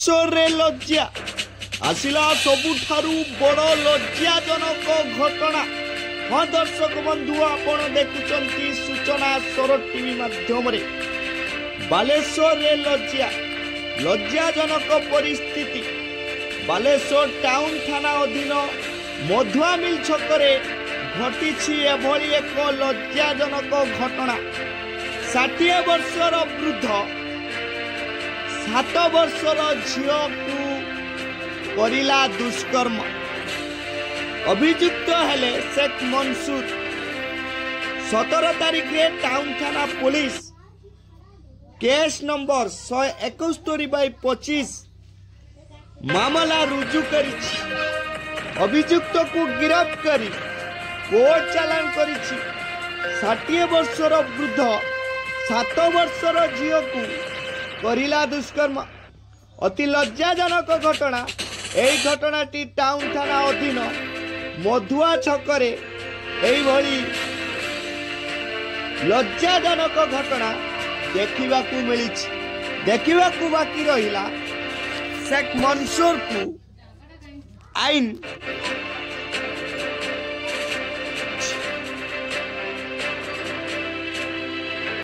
ରେ ଲଜ୍ଜା ଆସିଲା ସବୁଠାରୁ ବଡ଼ ଲଜ୍ଜାଜନକ ଘଟଣା। ହଁ ଦର୍ଶକ ବନ୍ଧୁ, ଆପଣ ଦେଖୁଛନ୍ତି ସୂଚନା ସ୍ୱର ଟିଭି ମାଧ୍ୟମରେ। ବାଲେଶ୍ୱରରେ ଲଜ୍ଜାଜନକ ପରିସ୍ଥିତି। ବାଲେଶ୍ୱର ଟାଉନ ଥାନା ଅଧୀନ ମଧୁଆମିଲ ଛକରେ ଘଟିଛି ଏଭଳି ଏକ ଲଜ୍ଜାଜନକ ଘଟଣା। 60 ବର୍ଷର ବୃଦ୍ଧ 7 ବର୍ଷର ଝିଅକୁ କରିଲା ଦୁଷ୍କର୍ମ। ଅଭିଯୁକ୍ତ ହେଲେ शेख मंसूर। 17 तारिखରେ टाउन थाना पुलिस केस नंबर 171/25 मामला रुजु करिछि। अभियुक्त को गिरफ्त करी कोर्ट चालान करिछि। 60 वर्षर वृद्ध 7 वर्षर झील को करिला दुष्कर्म। अति लज्जाजनक घटना। यही घटनाटी टाउन थाना अधीन मधुआ छकरे एभली लज्जाजनक घटना देखा मिली। बाकी रहिला शेख मंसूर को आईन